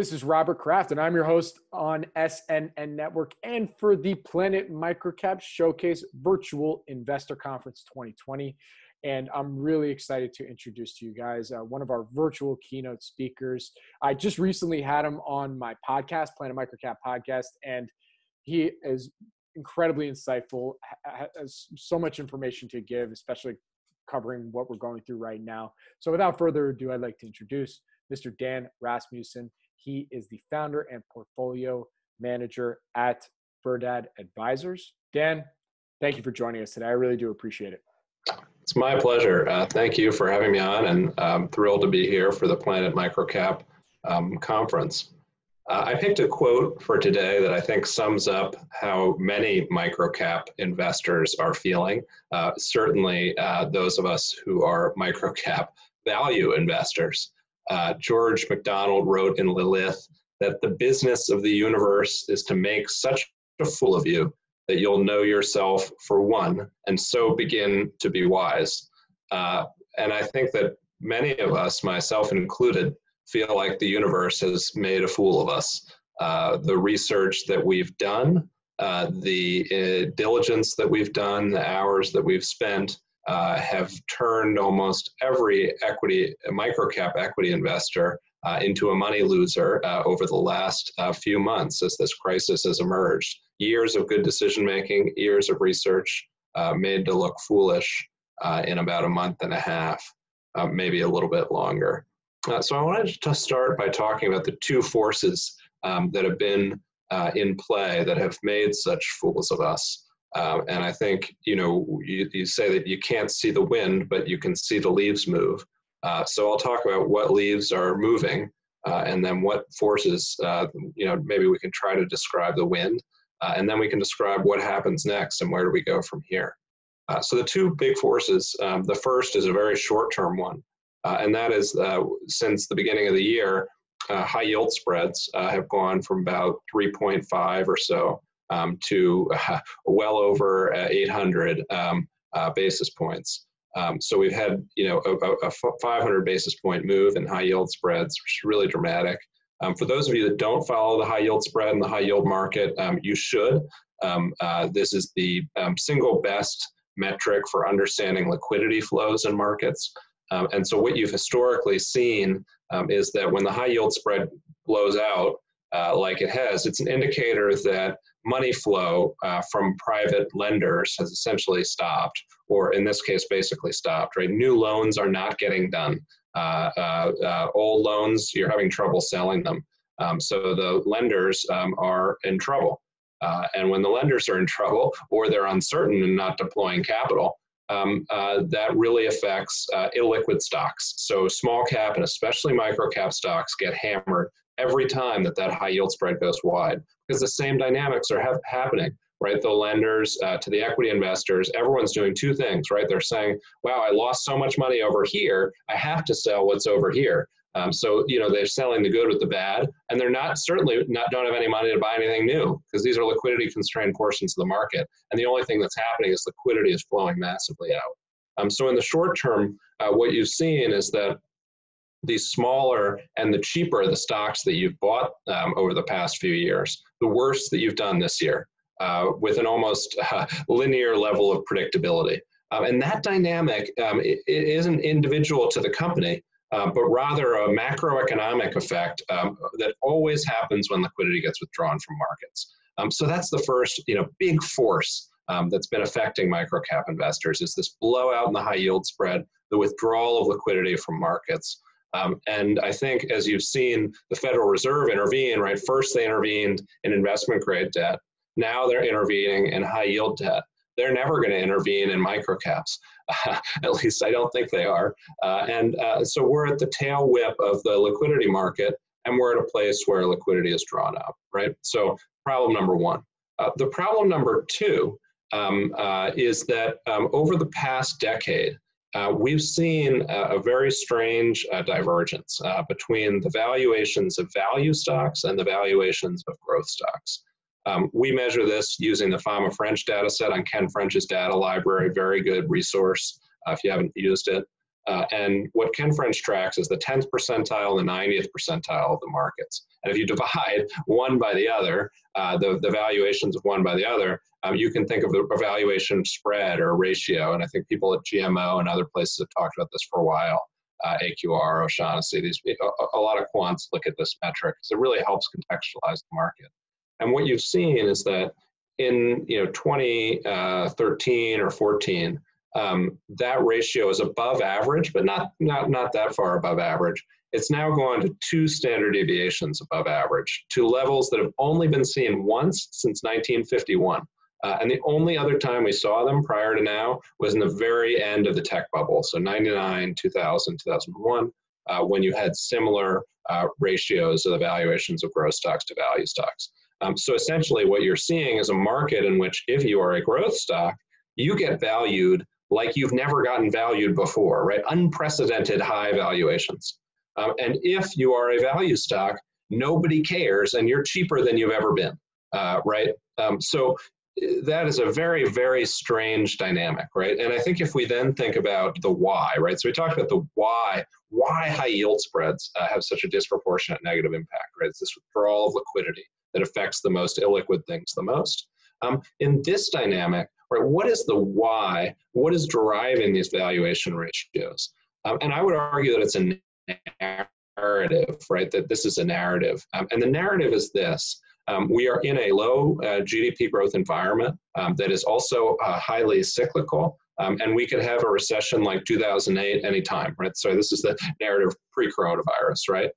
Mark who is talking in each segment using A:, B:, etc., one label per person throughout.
A: This is Robert Kraft, and I'm your host on SNN.Network and for the Planet MicroCap Showcase Virtual Investor Conference 2020. And I'm really excited to introduce to you guys one of our virtual keynote speakers. I just recently had him on my podcast, Planet MicroCap Podcast, and he is incredibly insightful, has so much information to give, especially covering what we're going through right now. So without further ado, I'd like to introduce Mr. Dan Rasmussen. He is the founder and portfolio manager at Verdad Advisors. Dan, thank you for joining us today. I really do appreciate it.
B: It's my pleasure. Thank you for having me on, and I'm thrilled to be here for the Planet MicroCap conference. I picked a quote for today that I think sums up how many microcap investors are feeling, certainly those of us who are microcap value investors. George MacDonald wrote in Lilith that the business of the universe is to make such a fool of you that you'll know yourself for one, and so begin to be wise. And I think that many of us, myself included, feel like the universe has made a fool of us. The research that we've done, the diligence that we've done, the hours that we've spent, have turned almost every microcap equity investor into a money loser over the last few months as this crisis has emerged. Years of good decision making, years of research made to look foolish in about a month and a half, maybe a little bit longer. So I wanted to start by talking about the two forces that have been in play that have made such fools of us. And I think, you say that you can't see the wind, but you can see the leaves move. So I'll talk about what leaves are moving, and then what forces, maybe we can try to describe the wind, and then we can describe what happens next and where do we go from here. So the two big forces, the first is a very short-term one, and that is since the beginning of the year, high yield spreads have gone from about 3.5 or so to well over 800 basis points. So we've had, a 500 basis point move in high yield spreads, which is really dramatic. For those of you that don't follow the high yield spread and the high yield market, you should. This is the single best metric for understanding liquidity flows in markets. And so what you've historically seen is that when the high yield spread blows out, like it has, it's an indicator that money flow from private lenders has essentially stopped, or in this case, basically stopped, right? New loans are not getting done. Old loans, you're having trouble selling them. So the lenders are in trouble. And when the lenders are in trouble, or they're uncertain and not deploying capital, that really affects illiquid stocks. So small cap and especially micro cap stocks get hammered every time that high yield spread goes wide, because the same dynamics are happening, right? The lenders to the equity investors, everyone's doing two things, right? They're saying, wow, I lost so much money over here, I have to sell what's over here. So, they're selling the good with the bad, and they're don't have any money to buy anything new, because these are liquidity constrained portions of the market. And the only thing that's happening is liquidity is flowing massively out. So in the short term, what you've seen is that the smaller and the cheaper the stocks that you've bought over the past few years, the worse that you've done this year, with an almost linear level of predictability. And that dynamic, it isn't individual to the company, but rather a macroeconomic effect that always happens when liquidity gets withdrawn from markets. So that's the first, big force that's been affecting microcap investors, is this blowout in the high yield spread, the withdrawal of liquidity from markets. And I think, as you've seen the Federal Reserve intervene, right? First they intervened in investment grade debt. Now they're intervening in high yield debt. They're never going to intervene in microcaps. At least I don't think they are. So we're at the tail whip of the liquidity market, and we're at a place where liquidity is drawn out, right? So problem number one. The problem number two is that over the past decade, we've seen a very strange divergence between the valuations of value stocks and the valuations of growth stocks. We measure this using the Fama French data set on Ken French's data library, very good resource if you haven't used it. And what Ken French tracks is the 10th percentile and the 90th percentile of the markets. And if you divide one by the other, the valuations of one by the other, you can think of a valuation spread or ratio. And I think people at GMO and other places have talked about this for a while. AQR, O'Shaughnessy, a lot of quants look at this metric because it really helps contextualize the market. And what you've seen is that in 2013 or 14, that ratio is above average, but not that far above average. It's now gone to 2 standard deviations above average, to levels that have only been seen once since 1951. And the only other time we saw them prior to now was in the very end of the tech bubble, so 99, 2000, 2001, when you had similar ratios of the valuations of growth stocks to value stocks. So essentially what you're seeing is a market in which if you are a growth stock, you get valued like you've never gotten valued before, right? Unprecedented high valuations. And if you are a value stock, nobody cares and you're cheaper than you've ever been, right? So that is a very, very strange dynamic, right? And I think if we then think about the why, right? So we talked about the why high yield spreads have such a disproportionate negative impact, right? It's this withdrawal of liquidity that affects the most illiquid things the most. In this dynamic, right, what is the why? What is driving these valuation ratios? And I would argue that it's a narrative, right? That this is a narrative. And the narrative is this. We are in a low GDP growth environment that is also highly cyclical, and we could have a recession like 2008 anytime, right? So this is the narrative pre-coronavirus, right?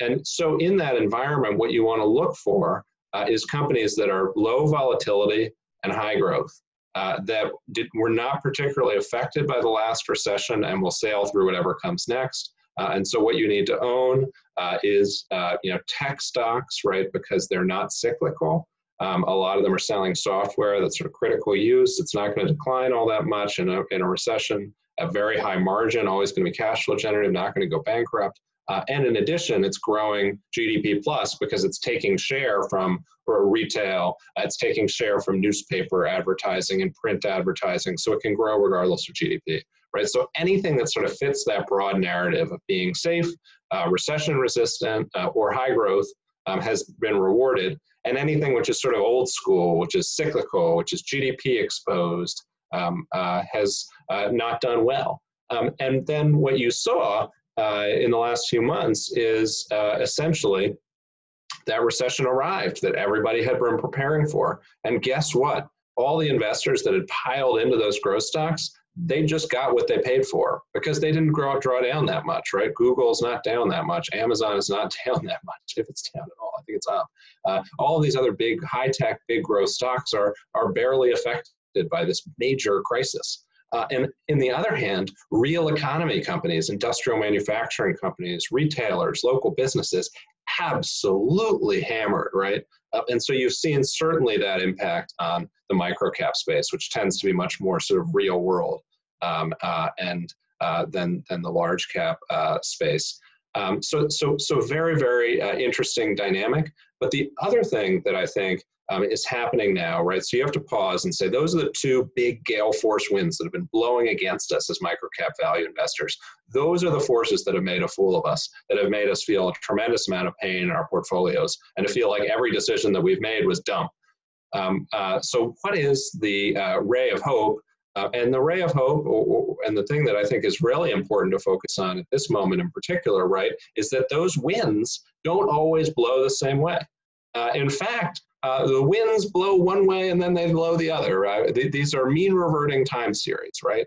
B: And so in that environment, what you want to look for is companies that are low volatility and high growth, that were not particularly affected by the last recession and will sail through whatever comes next. And so what you need to own is tech stocks, right? Because they're not cyclical. A lot of them are selling software that's sort of critical use. It's not going to decline all that much in a recession. A very high margin, always going to be cash flow generative, not going to go bankrupt. And in addition, it's growing GDP plus because it's taking share from retail. It's taking share from newspaper advertising and print advertising, so it can grow regardless of GDP. Right? So anything that sort of fits that broad narrative of being safe, recession resistant, or high growth has been rewarded. And anything which is sort of old school, which is cyclical, which is GDP exposed, has not done well. And then what you saw in the last few months is essentially that recession arrived that everybody had been preparing for. And guess what? All the investors that had piled into those growth stocks, they just got what they paid for because they didn't draw down that much, right? Google's not down that much. Amazon is not down that much, if it's down at all. I think it's up. All of these other big high-tech, big growth stocks are barely affected by this major crisis. And in the other hand, real economy companies, industrial manufacturing companies, retailers, local businesses, absolutely hammered, right? And so you've seen certainly that impact on the microcap space, which tends to be much more sort of real world than the large cap space. So very, very interesting dynamic. But the other thing that I think is happening now, right? So you have to pause and say, those are the two big gale force winds that have been blowing against us as microcap value investors. Those are the forces that have made a fool of us, that have made us feel a tremendous amount of pain in our portfolios and to feel like every decision that we've made was dumb. So what is the ray of hope? And the ray of hope, and the thing that I think is really important to focus on at this moment in particular, right, is that those winds don't always blow the same way. In fact, the winds blow one way and then they blow the other. Right? These are mean reverting time series, right?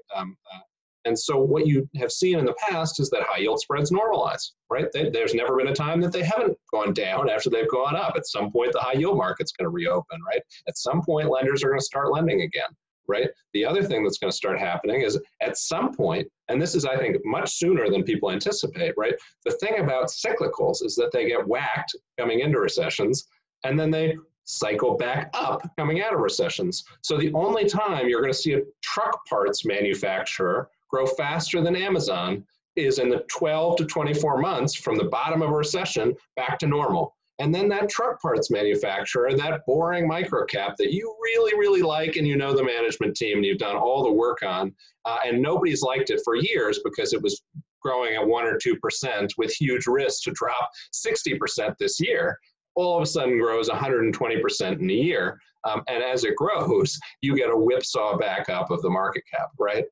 B: And so what you have seen in the past is that high yield spreads normalize, right? There's never been a time that they haven't gone down after they've gone up. At some point, the high yield market's going to reopen, right? At some point, lenders are going to start lending again, right? The other thing that's going to start happening is at some point, and this is, I think, much sooner than people anticipate, right? The thing about cyclicals is that they get whacked coming into recessions, and then they cycle back up coming out of recessions. So the only time you're going to see a truck parts manufacturer grow faster than Amazon is in the 12 to 24 months from the bottom of a recession back to normal. And then that truck parts manufacturer, that boring microcap that you really, really like, and you know the management team and you've done all the work on, and nobody's liked it for years because it was growing at 1 or 2% with huge risk to drop 60% this year, all of a sudden grows 120% in a year. And as it grows, you get a whipsaw back up of the market cap, right?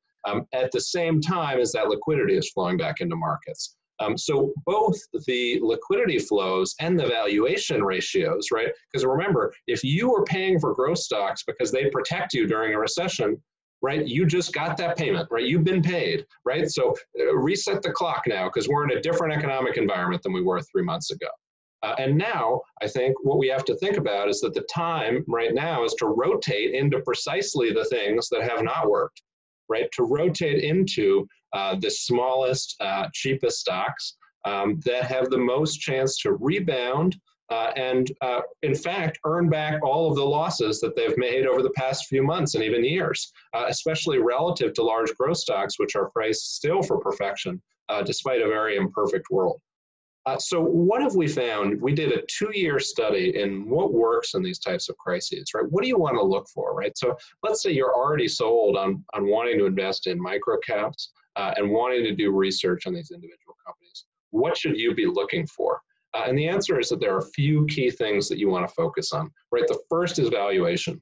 B: At the same time as that liquidity is flowing back into markets. So both the liquidity flows and the valuation ratios, right? Because remember, if you are paying for growth stocks because they protect you during a recession, right? You just got that payment, right? You've been paid, right? So reset the clock now because we're in a different economic environment than we were 3 months ago. And now I think what we have to think about is that the time right now is to rotate into precisely the things that have not worked, right? To rotate into the smallest, cheapest stocks that have the most chance to rebound and in fact, earn back all of the losses that they've made over the past few months and even years, especially relative to large growth stocks, which are priced still for perfection, despite a very imperfect world. So what have we found? We did a 2-year study in what works in these types of crises, right? What do you want to look for, right? So let's say you're already sold on wanting to invest in microcaps and wanting to do research on these individual companies. What should you be looking for? And the answer is that there are a few key things that you want to focus on, right? The first is valuation.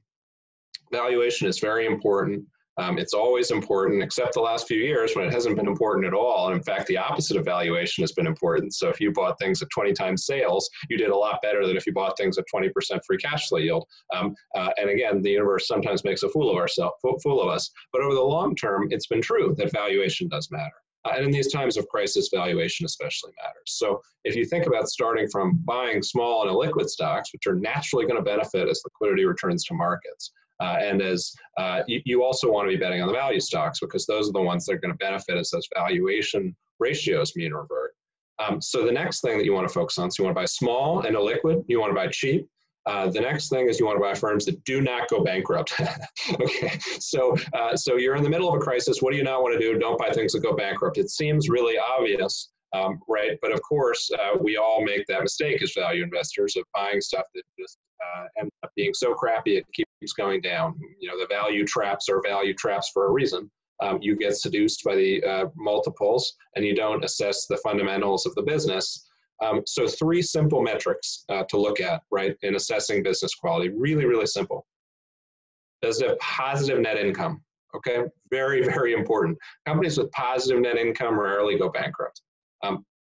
B: Valuation is very important. It's always important, except the last few years when it hasn't been important at all. And in fact, the opposite of valuation has been important. So if you bought things at 20 times sales, you did a lot better than if you bought things at 20% free cash flow yield. And again, the universe sometimes makes a fool of us. But over the long term, it's been true that valuation does matter. And in these times of crisis, valuation especially matters. So if you think about starting from buying small and illiquid stocks, which are naturally going to benefit as liquidity returns to markets, and as you also want to be betting on the value stocks because those are the ones that are going to benefit as those valuation ratios mean revert. So the next thing that you want to focus on, so you want to buy small and illiquid, you want to buy cheap. The next thing is you want to buy firms that do not go bankrupt. Okay, so you're in the middle of a crisis. What do you not want to do? Don't buy things that go bankrupt. It seems really obvious, right? But of course, we all make that mistake as value investors of buying stuff that just ends up being so crappy it keeps going down. You know, the value traps are value traps for a reason. You get seduced by the multiples, and you don't assess the fundamentals of the business. So 3 simple metrics to look at, right, in assessing business quality. Really, really simple. Does it have positive net income? Okay, very, very important. Companies with positive net income rarely go bankrupt.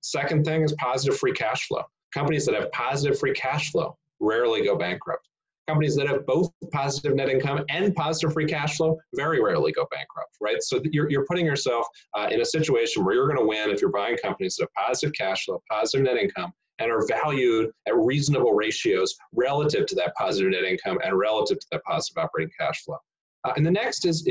B: Second thing is positive free cash flow. Companies that have positive free cash flow rarely go bankrupt. Companies that have both positive net income and positive free cash flow very rarely go bankrupt, right? So you're putting yourself in a situation where you're going to win if you're buying companies that have positive cash flow, positive net income, and are valued at reasonable ratios relative to that positive net income and relative to that positive operating cash flow. And the next is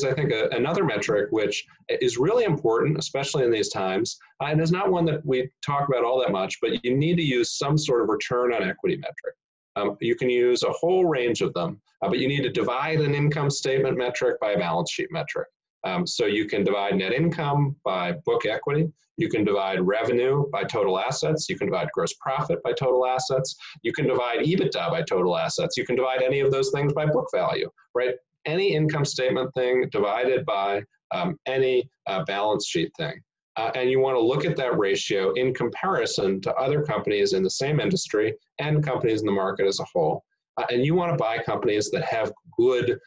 B: I think, another metric which is really important, especially in these times, and is not one that we talk about all that much, but you need to use some sort of return on equity metric. You can use a whole range of them, but you need to divide an income statement metric by a balance sheet metric. So you can divide net income by book equity. You can divide revenue by total assets. You can divide gross profit by total assets. You can divide EBITDA by total assets. You can divide any of those things by book value, right? Any income statement thing divided by any balance sheet thing. And you want to look at that ratio in comparison to other companies in the same industry and companies in the market as a whole. And you want to buy companies that have good,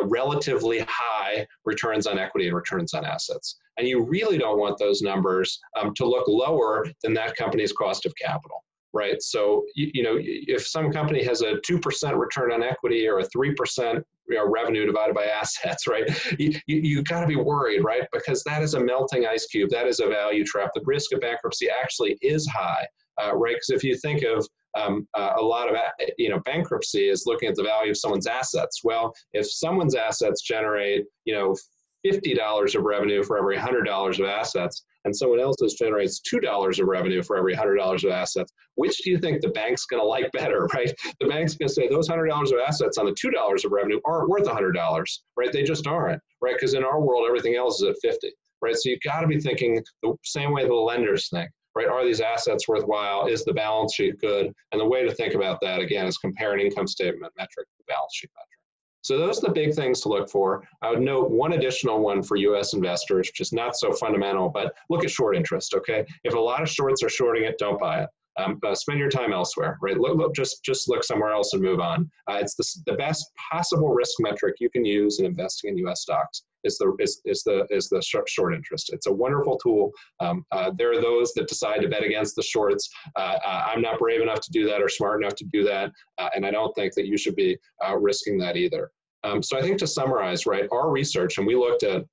B: relatively high returns on equity and returns on assets. And you really don't want those numbers to look lower than that company's cost of capital, right? So, you know, if some company has a 2% return on equity or a 3% revenue divided by assets, right? You got to be worried, right? Because that is a melting ice cube. That is a value trap. The risk of bankruptcy actually is high, right? Because if you think of a lot of, bankruptcy is looking at the value of someone's assets. Well, if someone's assets generate, $50 of revenue for every $100 of assets, and someone else's generates $2 of revenue for every $100 of assets, which do you think the bank's going to like better, right? The bank's going to say those $100 of assets on the $2 of revenue aren't worth $100, right? They just aren't, right? Because in our world, everything else is at 50, right? So you've got to be thinking the same way the lenders think, right? Are these assets worthwhile? Is the balance sheet good? And the way to think about that, again, is compare an income statement metric to balance sheet metric. So those are the big things to look for. I would note one additional one for U.S. investors, which is not so fundamental, but look at short interest, okay? If a lot of shorts are shorting it, don't buy it. Spend your time elsewhere, right? Just look somewhere else and move on. It's the best possible risk metric you can use in investing in U.S. stocks is the short interest. It's a wonderful tool. There are those that decide to bet against the shorts. I'm not brave enough to do that or smart enough to do that, and I don't think that you should be risking that either. So I think to summarize, right, our research, and we looked at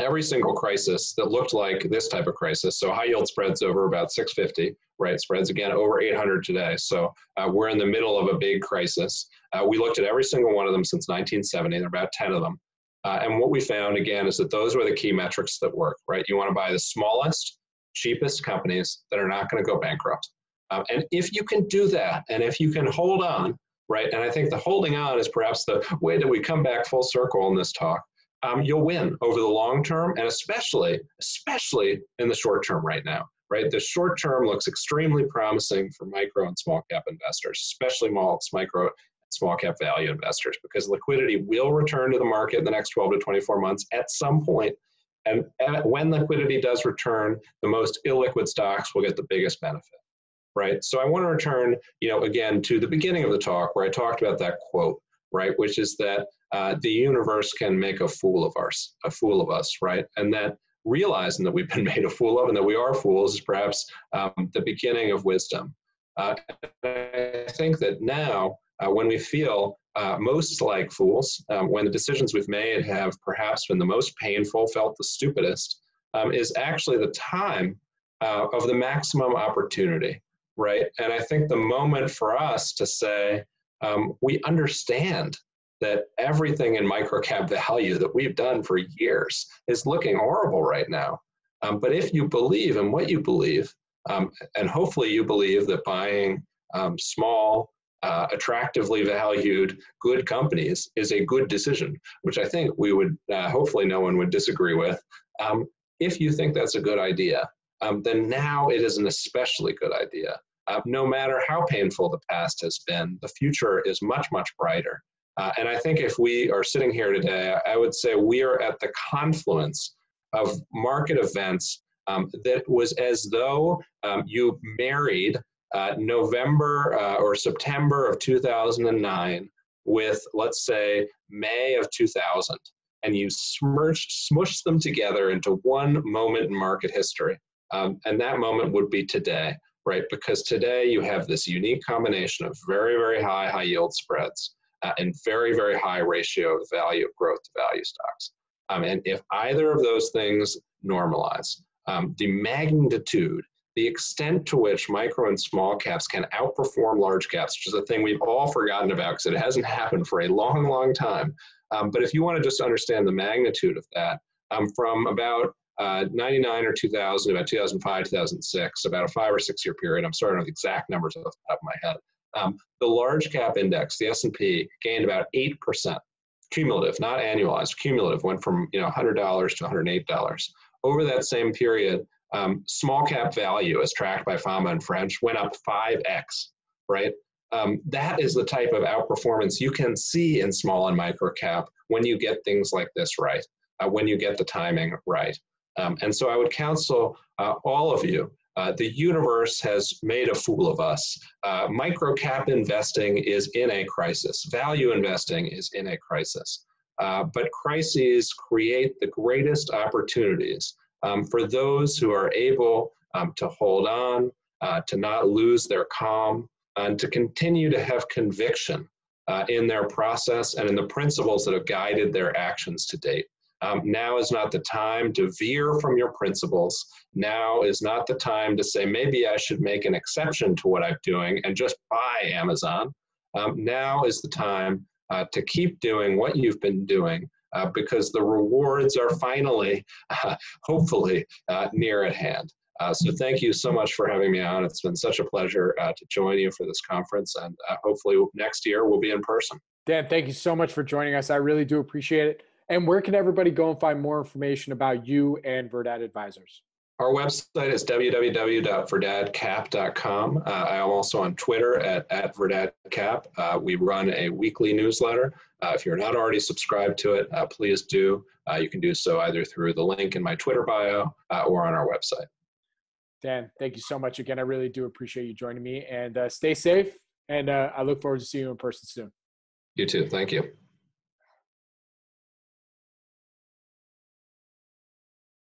B: every single crisis that looked like this type of crisis. So high yield spreads over about 650, right? Spreads again over 800 today. So we're in the middle of a big crisis. We looked at every single one of them since 1970. There are about 10 of them. And what we found again is that those were the key metrics that work, right? You want to buy the smallest, cheapest companies that are not going to go bankrupt. And if you can do that, and if you can hold on, right? And I think the holding on is perhaps the way that we come back full circle in this talk. You'll win over the long term, and especially in the short term right now, right? The short term looks extremely promising for micro and small cap investors, especially micro and small cap value investors, because liquidity will return to the market in the next 12 to 24 months at some point. And when liquidity does return, the most illiquid stocks will get the biggest benefit, right? So I want to return, again, to the beginning of the talk where I talked about that quote, right? Which is that the universe can make a fool of us, right? And that realizing that we've been made a fool of and that we are fools is perhaps the beginning of wisdom. I think that now, when we feel most like fools, when the decisions we've made have perhaps been the most painful, felt the stupidest, is actually the time of the maximum opportunity, right? And I think the moment for us to say, we understand that everything in microcap value that we've done for years is looking horrible right now. But if you believe in what you believe, and hopefully you believe that buying small, attractively valued, good companies is a good decision, which I think we would, hopefully no one would disagree with. If you think that's a good idea, then now it is an especially good idea. No matter how painful the past has been, the future is much, much brighter. And I think if we are sitting here today, I would say we are at the confluence of market events that was as though you married November or September of 2009 with, let's say, May of 2000, and you smushed them together into one moment in market history. And that moment would be today, right? Because today you have this unique combination of very, very high yield spreads and very, very high ratio of value of growth to value stocks. And if either of those things normalize, the magnitude, the extent to which micro and small caps can outperform large caps, which is a thing we've all forgotten about because it hasn't happened for a long, long time. But if you want to just understand the magnitude of that, from about 99 or 2000, about 2005, 2006, about a 5 or 6 year period, I'm sorry, I don't know the exact numbers off the top of my head, the large cap index, the S&P, gained about 8%. Cumulative, not annualized, cumulative, went from $100 to $108. Over that same period, small cap value, as tracked by Fama and French, went up 5x, right? That is the type of outperformance you can see in small and micro cap when you get things like this right, when you get the timing right. And so I would counsel all of you, the universe has made a fool of us. Micro-cap investing is in a crisis. Value investing is in a crisis. But crises create the greatest opportunities for those who are able to hold on, to not lose their calm, and to continue to have conviction in their process and in the principles that have guided their actions to date. Now is not the time to veer from your principles. Now is not the time to say, maybe I should make an exception to what I'm doing and just buy Amazon. Now is the time to keep doing what you've been doing because the rewards are finally, hopefully, near at hand. So thank you so much for having me on. It's been such a pleasure to join you for this conference, and hopefully next year we'll be in person.
A: Dan, thank you so much for joining us. I really do appreciate it. And where can everybody go and find more information about you and Verdad Advisors?
B: Our website is www.verdadcap.com. I am also on Twitter at verdadcap. We run a weekly newsletter. If you're not already subscribed to it, please do. You can do so either through the link in my Twitter bio or on our website.
A: Dan, thank you so much again. I really do appreciate you joining me, and stay safe. And I look forward to seeing you in person soon.
B: You too. Thank you.